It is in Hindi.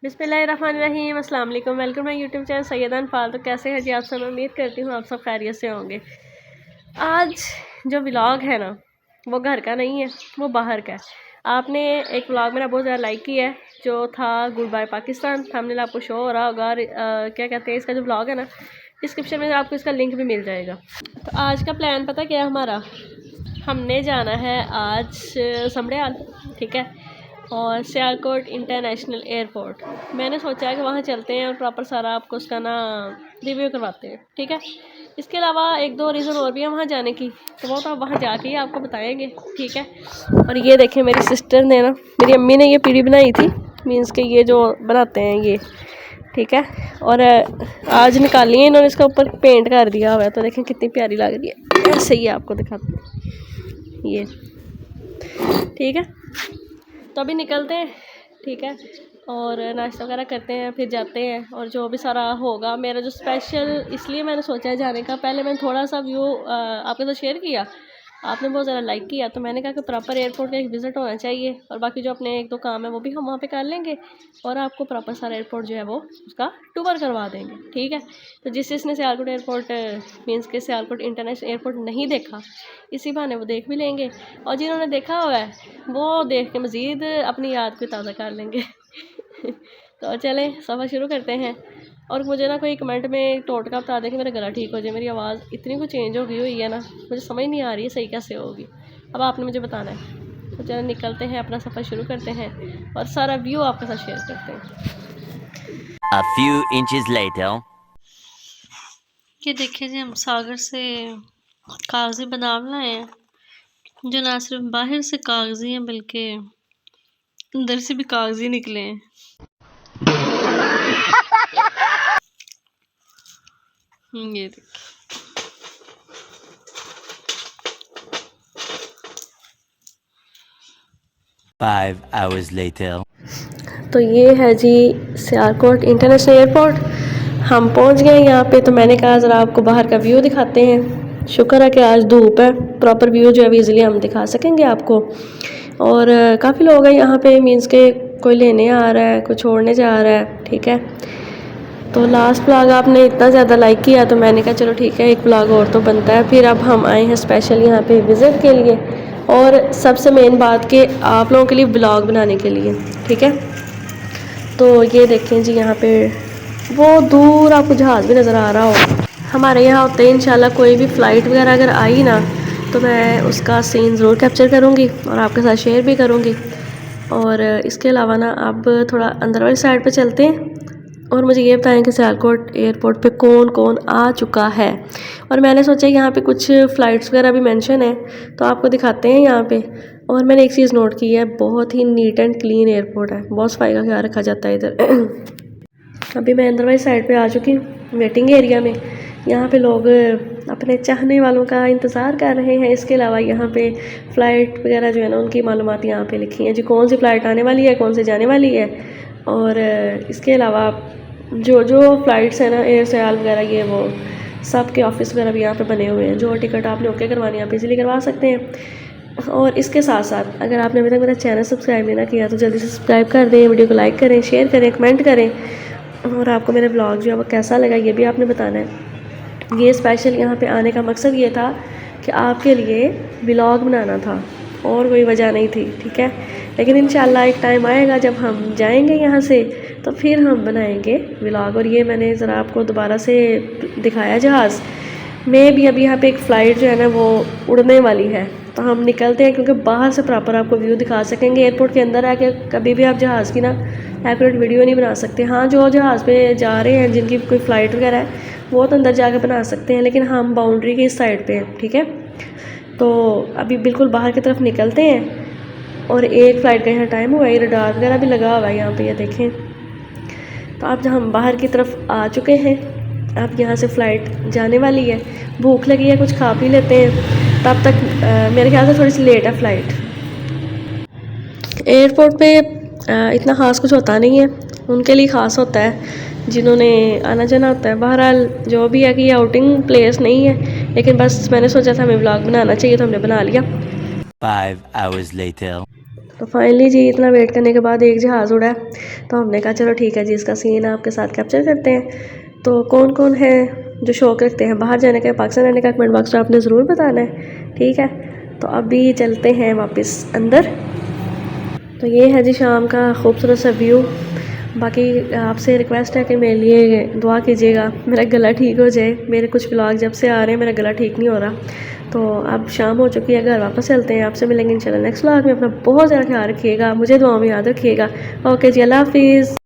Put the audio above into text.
बिस्मिल्लाहिर्रहमानिर्रहीम, अस्सलाम वालेकुम। वेलकम माय यूट्यूब चैनल सैयदान फाल। तो कैसे हैं जी आप सब? उम्मीद करती हूँ आप सब खैरियत से होंगे। आज जो व्लॉग है ना, वो घर का नहीं है, वो बाहर का है। आपने एक व्लॉग मेरा बहुत ज़्यादा लाइक किया है, जो था गुड बाय पाकिस्तान। हमने आपको शो हो रहा होगा। क्या कहते हैं, इसका जो व्लॉग है ना, डिस्क्रिप्शन में आपको इसका लिंक भी मिल जाएगा। तो आज का प्लान पता क्या है हमारा? हमने जाना है आज समड़ियाल, ठीक है, और सियालकोट इंटरनेशनल एयरपोर्ट। मैंने सोचा है कि वहाँ चलते हैं और प्रॉपर सारा आपको उसका ना रिव्यू करवाते हैं, ठीक है। इसके अलावा एक दो रीज़न और भी है वहाँ जाने की, तो वो तो वहाँ जाके ही आपको बताएंगे, ठीक है। और ये देखें, मेरी सिस्टर ने ना, मेरी अम्मी ने ये पीढ़ी बनाई थी, मीन्स के ये जो बनाते हैं ये, ठीक है। और आज निकाली है इन्होंने, इसका ऊपर पेंट कर दिया हुआ है, तो देखें कितनी प्यारी लग रही है। ऐसे ही आपको दिखाते हैं ये, ठीक है। तो अभी निकलते हैं, ठीक है, और नाश्ता वगैरह करते हैं, फिर जाते हैं। और जो भी सारा होगा, मेरा जो स्पेशल इसलिए मैंने सोचा है जाने का, पहले मैंने थोड़ा सा व्यू आपके साथ शेयर किया, आपने बहुत ज़्यादा लाइक किया, तो मैंने कहा कि प्रॉपर एयरपोर्ट का एक विज़िट होना चाहिए, और बाकी जो अपने एक दो काम है वो भी हम वहाँ पे कर लेंगे, और आपको प्रॉपर सारा एयरपोर्ट जो है वो उसका टूर करवा देंगे, ठीक है। तो जिसने सियालकोट एयरपोर्ट मीन्स के सियालकोट इंटरनेशनल एयरपोर्ट नहीं देखा, इसी बहाने वो देख भी लेंगे, और जिन्होंने देखा हुआ है वो देख के मज़ीद अपनी याद को ताज़ा कर लेंगे। तो चलें सफ़र शुरू करते हैं। और मुझे ना कोई कमेंट में टोटका बता दे कि मेरा गला ठीक हो जाए। मेरी आवाज़ इतनी कुछ चेंज हो गई हुई है ना, मुझे समझ नहीं आ रही है सही कैसे होगी। अब आपने मुझे बताना है। तो चलें निकलते हैं, अपना सफ़र शुरू करते हैं और सारा व्यू आपके साथ शेयर करते हैं। A few inches later. ये देखिए जी, हम सागर से कागज़ी बादाम लाए हैं, जो ना सिर्फ बाहर से कागज़ी हैं बल्कि अंदर से भी कागज़ी निकले हैं। ये देखिए, 5 hours later. तो ये है जी सियालकोट इंटरनेशनल एयरपोर्ट। हम पहुंच गए यहाँ पे। तो मैंने कहा ज़रा आपको बाहर का व्यू दिखाते हैं। शुक्र है कि आज धूप है, प्रॉपर व्यू जो है इजीली हम दिखा सकेंगे आपको। और काफ़ी लोग हैं यहाँ पे, मीन्स के कोई लेने आ रहा है, कोई छोड़ने जा रहा है, ठीक है। तो लास्ट व्लॉग आपने इतना ज़्यादा लाइक किया, तो मैंने कहा चलो ठीक है, एक व्लॉग और तो बनता है। फिर अब हम आए हैं स्पेशल यहाँ पे विज़िट के लिए, और सबसे मेन बात कि आप लोगों के लिए व्लॉग बनाने के लिए, ठीक है। तो ये देखें जी, यहाँ पे वो दूर आपको जहाज़ भी नज़र आ रहा हो। हमारे यहाँ होते हैं इंशाल्लाह, कोई भी फ़्लाइट वगैरह अगर आई ना, तो मैं उसका सीन ज़रूर कैप्चर करूँगी और आपके साथ शेयर भी करूँगी। और इसके अलावा ना अब थोड़ा अंदर वाली साइड पे चलते हैं, और मुझे ये बताएं कि सियालकोट एयरपोर्ट पे कौन कौन आ चुका है। और मैंने सोचा यहाँ पे कुछ फ़्लाइट्स वगैरह भी मेंशन है, तो आपको दिखाते हैं यहाँ पे। और मैंने एक चीज़ नोट की है, बहुत ही नीट एंड क्लीन एयरपोर्ट है, बहुत सफाई का ख्याल रखा जाता है इधर। अभी मैं अंदर वाली साइड पे आ चुकी हूँ, वेटिंग एरिया में। यहाँ पे लोग अपने चाहने वालों का इंतज़ार कर रहे हैं। इसके अलावा यहाँ पे फ़्लाइट वगैरह जो है ना, उनकी मालूमात यहाँ पे लिखी हैं जी, कौन सी फ़्लाइट आने वाली है, कौन सी जाने वाली है। और इसके अलावा जो जो फ़्लाइट्स हैं ना, एयर सयाल वगैरह, ये वो सब के ऑफिस वगैरह भी यहाँ पे बने हुए हैं। जो टिकट आपने ओके करवानी है आप इजीली करवा सकते हैं। और इसके साथ साथ अगर आपने अभी तक मेरा चैनल सब्सक्राइब नहीं किया, तो जल्दी से सब्सक्राइब कर दें, वीडियो को लाइक करें, शेयर करें, कमेंट करें। और आपको मेरा ब्लॉग जो है वो कैसा लगा, ये भी आपने बताना है। ये स्पेशल यहाँ पे आने का मकसद ये था कि आपके लिए ब्लॉग बनाना था, और कोई वजह नहीं थी, ठीक है। लेकिन इंशाल्लाह एक टाइम आएगा जब हम जाएंगे यहाँ से, तो फिर हम बनाएंगे व्लॉग। और ये मैंने ज़रा आपको दोबारा से दिखाया जहाज़ में भी। अभी यहाँ पे एक फ़्लाइट जो है ना वो उड़ने वाली है, तो हम निकलते हैं, क्योंकि बाहर से प्रॉपर आपको व्यू दिखा सकेंगे। एयरपोर्ट के अंदर आके कभी भी आप जहाज़ की ना एक्यूरेट वीडियो नहीं बना सकते। हाँ, जो जहाज़ पे जा रहे हैं, जिनकी कोई फ़्लाइट वगैरह है, वो तो अंदर जाकर बना सकते हैं, लेकिन हम बाउंड्री के इस साइड पर हैं, ठीक है। तो अभी बिल्कुल बाहर की तरफ निकलते हैं। और एक फ़्लाइट का यहाँ टाइम हुआ है, रडार वगैरह भी लगा हुआ है यहाँ पे, ये देखें। तो अब जब हम बाहर की तरफ आ चुके हैं, अब यहाँ से फ़्लाइट जाने वाली है। भूख लगी है, कुछ खा पी लेते हैं, तब तक मेरे ख्याल से थोड़ी सी लेट है फ़्लाइट। एयरपोर्ट पे इतना ख़ास कुछ होता नहीं है, उनके लिए ख़ास होता है जिन्होंने आना जाना होता है। बहरहाल जो भी है कि ये आउटिंग प्लेस नहीं है, लेकिन बस मैंने सोचा था हमें व्लॉग बनाना चाहिए, तो हमने बना लिया। 5 hours later. तो फाइनली जी इतना वेट करने के बाद एक जहाज़ उड़ा है, तो हमने कहा चलो ठीक है जी, इसका सीन आपके साथ कैप्चर करते हैं। तो कौन कौन है जो शौक़ रखते हैं बाहर जाने का, पाकिस्तान रहने का, कमेंट बॉक्स में आपने ज़रूर बताना है, ठीक है। तो अभी चलते हैं वापस अंदर। तो ये है जी शाम का खूबसूरत सा व्यू। बाकी आपसे रिक्वेस्ट है कि मेरे लिए दुआ कीजिएगा, मेरा गला ठीक हो जाए। मेरे कुछ व्लॉग जब से आ रहे हैं मेरा गला ठीक नहीं हो रहा। तो अब शाम हो चुकी है, घर वापस चलते हैं। आपसे मिलेंगे इंशाल्लाह नेक्स्ट व्लॉग में। अपना बहुत ज़्यादा ख्याल रखिएगा, मुझे दुआओं में याद रखिएगा। ओके जी, अल्लाह हाफिज़।